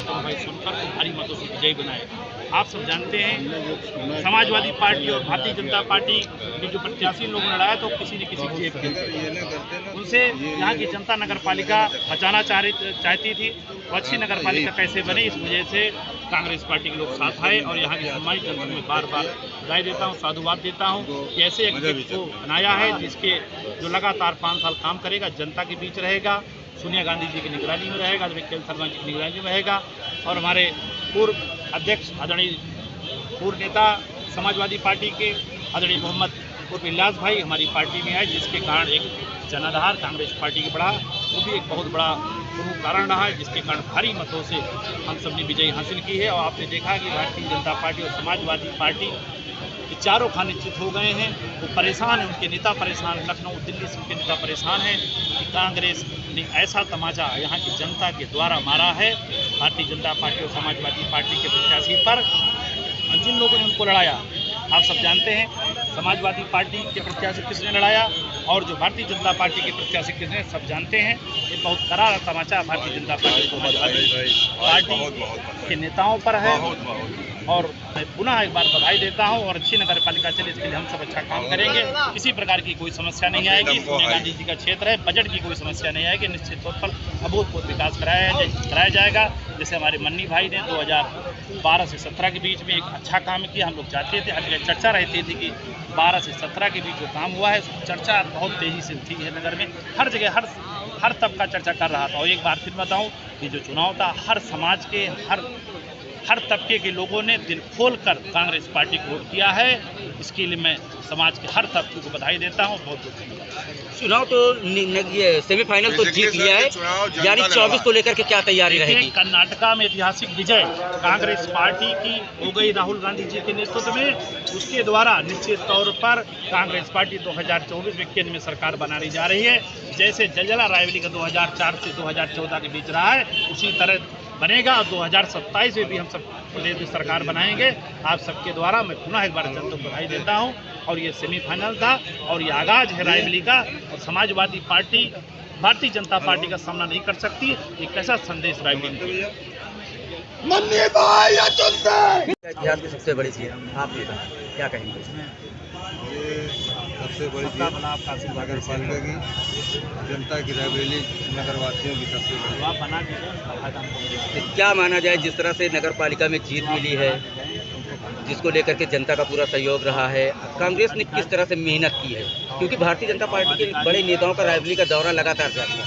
भाई सुनकर भारी मतों से विजयी बनाए। आप सब जानते हैं समाजवादी पार्टी और भारतीय जनता पार्टी के जो प्रत्याशी लोग लड़ाया तो किसी न किसी जेब के उनसे यहाँ की जनता नगर पालिका बचाना चाहती थी। वो अच्छी नगर पालिका कैसे बने, इस वजह से कांग्रेस पार्टी के लोग साथ आए और यहाँ की सम्मानित जनता में बार बार बधाई देता हूँ, साधुवाद देता हूँ कि ऐसे एक व्यक्ति को बनाया है जिसके जो लगातार 5 साल काम करेगा, जनता के बीच रहेगा, सोनिया गांधी जी की निगरानी में रहेगा, केएल शर्मा जी की निगरानी में रहेगा। और हमारे पूर्व अध्यक्ष आदरणीय पूर्व नेता समाजवादी पार्टी के आदरणीय मोहम्मद उर्फ इलियास भाई हमारी पार्टी में आए, जिसके कारण एक जनाधार कांग्रेस पार्टी के बढ़ा, वो भी एक बहुत बड़ा प्रमुख कारण रहा है, जिसके कारण भारी मतों से हम सब ने विजय हासिल की है। और आपने देखा कि भारतीय जनता पार्टी और समाजवादी पार्टी के चारों खाने चित हो गए हैं, वो परेशान हैं, उनके नेता परेशान, लखनऊ दिल्ली से उनके नेता परेशान हैं कि कांग्रेस ने ऐसा तमाचा यहाँ की जनता के द्वारा मारा है भारतीय जनता पार्टी और समाजवादी पार्टी के प्रत्याशी पर। जिन लोगों ने उनको लड़ाया आप सब जानते हैं, समाजवादी पार्टी के प्रत्याशी किसने लड़ाया और जो भारतीय जनता पार्टी के प्रत्याशी किसने, सब जानते हैं। ये बहुत करारा तमाचा भारतीय जनता पार्टी के नेताओं पर है और मैं पुनः एक बार बधाई देता हूं। और अच्छी नगर पालिका चले इसके लिए हम सब अच्छा काम करेंगे। किसी प्रकार की कोई समस्या नहीं आएगी। सोनिया गांधी जी का क्षेत्र है, बजट की कोई समस्या नहीं आएगी। निश्चित तौर पर अभूतपूर्व विकास कराया जाएगा। जैसे हमारे मन्नी भाई ने 2012 से 17 के बीच में एक अच्छा काम किया। हम लोग चाहते थे, हर जगह चर्चा रहती थी कि 12 से 17 के बीच जो काम हुआ है, चर्चा बहुत तेज़ी से थी है नगर में, हर जगह हर तबका चर्चा कर रहा था। और एक बार फिर बताऊँ कि जो चुनाव था, हर समाज के हर तबके के लोगों ने दिल खोलकर कांग्रेस पार्टी को वोट किया है। इसके लिए मैं समाज के हर तबके को बधाई देता हूँ। बहुत बहुत धन्यवाद। चुनाव तो ये सेमीफाइनल तो जीत लिया है, यानी 24 को लेकर के क्या तैयारी रहेगी? कर्नाटका में ऐतिहासिक विजय कांग्रेस पार्टी की हो गई राहुल गांधी जी के नेतृत्व में। उसके द्वारा निश्चित तौर पर कांग्रेस पार्टी 2024 में केंद्र में सरकार बनाने जा रही है। जैसे जलजला रायबरेली का 2004 से 2014 के बीच रहा है, उसी तरह बनेगा। 2027 में भी हम सब प्रदेश में सरकार बनाएंगे। आप सबके द्वारा मैं पुनः एक बार जनता को बधाई देता हूं। और ये सेमीफाइनल था और ये आगाज है रायबरेली का। और समाजवादी पार्टी भारतीय जनता पार्टी का सामना नहीं कर सकती। ये कैसा संदेश रायबरेली में इतिहास की सबसे बड़ी चीज आप क्या कहेंगे? ये सबसे बड़ी चीज नगर पालिका की जनता की रायबरेली नगरवासियों की सबसे बड़ी। क्या माना जाए, जिस तरह से नगर पालिका में जीत मिली है, जिसको लेकर के जनता का पूरा सहयोग रहा है, कांग्रेस ने किस तरह से मेहनत की है, क्योंकि भारतीय जनता पार्टी के बड़े नेताओं का रायबरेली का दौरा लगातार जारी है।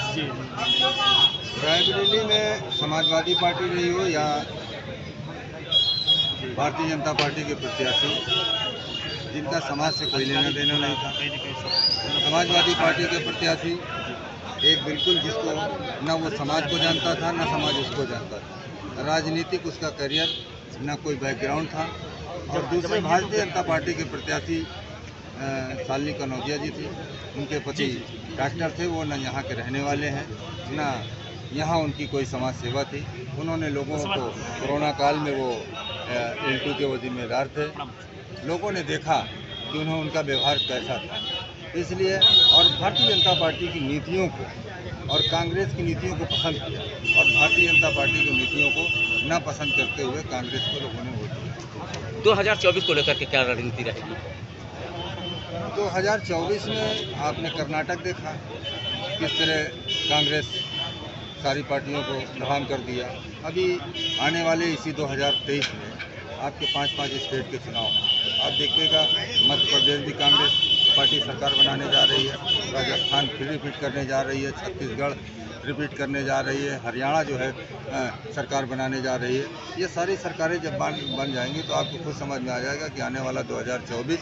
रायबरेली में समाजवादी पार्टी रही हो या भारतीय जनता पार्टी के प्रत्याशी, जिनका समाज से कोई लेना देना नहीं था। समाजवादी पार्टी के प्रत्याशी एक बिल्कुल जिसको न वो समाज को जानता था न समाज उसको जानता था, राजनीतिक उसका करियर न कोई बैकग्राउंड था। और दूसरे भारतीय जनता पार्टी के प्रत्याशी शालिनी कनौजिया जी थी, उनके पति डॉक्टर थे, वो न यहाँ के रहने वाले हैं न यहाँ उनकी कोई समाज सेवा थी। उन्होंने लोगों को कोरोना काल में वो L2 के वो जिम्मेदार थे। लोगों ने देखा कि उनका व्यवहार कैसा था, इसलिए और भारतीय जनता पार्टी की नीतियों को और कांग्रेस की नीतियों को पसंद किया और भारतीय जनता पार्टी की नीतियों को न पसंद करते हुए कांग्रेस को लोगों ने वोट दिया। 2024 को लेकर के क्या रणनीति रहेगी? 2024 में आपने कर्नाटक देखा, किस तरह कांग्रेस सारी पार्टियों को दबाम कर दिया। अभी आने वाले इसी 2023 में आपके 5 स्टेट के चुनाव आप देखिएगा। मध्य प्रदेश भी कांग्रेस पार्टी सरकार बनाने जा रही है, राजस्थान फिर रिपीट करने जा रही है, छत्तीसगढ़ रिपीट करने जा रही है, हरियाणा जो है सरकार बनाने जा रही है। ये सारी सरकारें जब बन जाएंगी तो आपको खुद समझ में आ जाएगा कि आने वाला 2024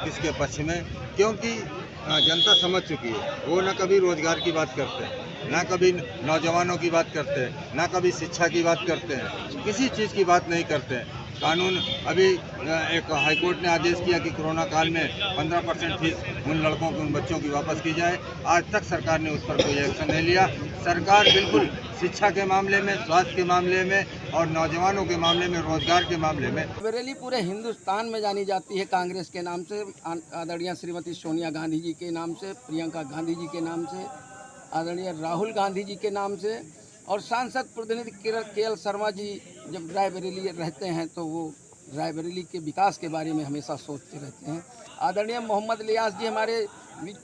किसके पक्ष में, क्योंकि जनता समझ चुकी है। वो न कभी रोजगार की बात करते हैं, ना कभी नौजवानों की बात करते हैं, ना कभी शिक्षा की बात करते हैं, किसी चीज़ की बात नहीं करते हैं। कानून अभी एक हाईकोर्ट ने आदेश किया कि कोरोना काल में 15% फीस उन लड़कों की, उन बच्चों की वापस की जाए। आज तक सरकार ने उस पर कोई एक्शन नहीं लिया। सरकार बिल्कुल शिक्षा के मामले में, स्वास्थ्य के मामले में और नौजवानों के मामले में, रोजगार के मामले में रायबरेली पूरे हिंदुस्तान में जानी जाती है कांग्रेस के नाम से, आदरणीय श्रीमती सोनिया गांधी जी के नाम से, प्रियंका गांधी जी के नाम से। आदरणीय राहुल गांधी जी के नाम से, और सांसद प्रतिनिधि के.एल. शर्मा जी जब रायबरेली रहते हैं तो वो रायबरेली के विकास के बारे में हमेशा सोचते रहते हैं। आदरणीय मोहम्मद इलियास जी हमारे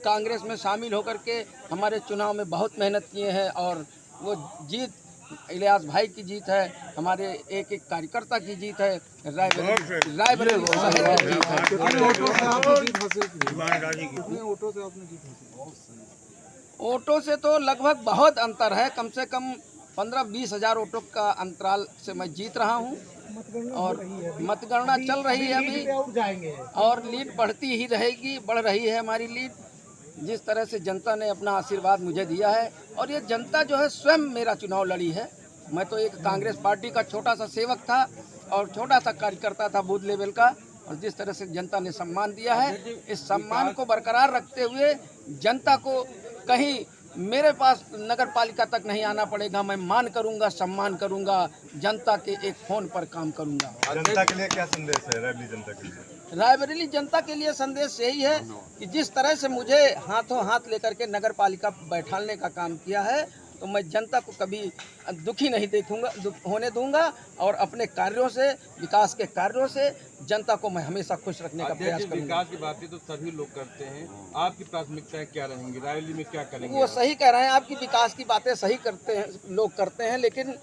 कांग्रेस में शामिल होकर के हमारे चुनाव में बहुत मेहनत किए हैं, और वो जीत इलियास भाई की जीत है, हमारे एक एक कार्यकर्ता की जीत है, रायबरेली शहर की जीत है। ऑटो से तो लगभग बहुत अंतर है, कम से कम 15-20 हज़ार ऑटो का अंतराल से मैं जीत रहा हूं, और मतगणना चल रही है अभी, और लीड बढ़ती ही रहेगी, बढ़ रही है हमारी लीड। जिस तरह से जनता ने अपना आशीर्वाद मुझे दिया है, और ये जनता जो है स्वयं मेरा चुनाव लड़ी है। मैं तो एक कांग्रेस पार्टी का छोटा सा सेवक था और छोटा सा कार्यकर्ता था बूथ लेवल का, और जिस तरह से जनता ने सम्मान दिया है, इस सम्मान को बरकरार रखते हुए जनता को कहीं मेरे पास नगर पालिका तक नहीं आना पड़ेगा। मैं मान करूंगा, सम्मान करूंगा, जनता के एक फोन पर काम करूंगा। जनता के लिए क्या संदेश है रायबरेली जनता के लिए? रायबरेली जनता के लिए संदेश यही है कि जिस तरह से मुझे हाथों हाथ लेकर के नगर पालिका बैठाने का काम किया है, तो मैं जनता को कभी दुखी नहीं होने दूंगा, और अपने कार्यों से, विकास के कार्यों से जनता को मैं हमेशा खुश रखने का प्रयास करूंगा। विकास की बातें तो सभी लोग करते हैं, आपकी प्राथमिकताएं क्या रहेंगी? रायबरेली में क्या करेंगे? वो सही कह रहे हैं, आपकी विकास की बातें सही करते हैं, लोग करते हैं, लेकिन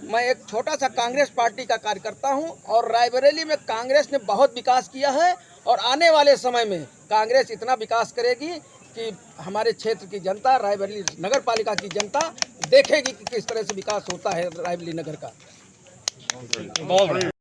मैं एक छोटा सा कांग्रेस पार्टी का कार्यकर्ता हूं, और रायबरेली में कांग्रेस ने बहुत विकास किया है, और आने वाले समय में कांग्रेस इतना विकास करेगी कि हमारे क्षेत्र की जनता, रायबरेली नगर पालिका की जनता देखेगी कि किस तरह से विकास होता है रायबरेली नगर का।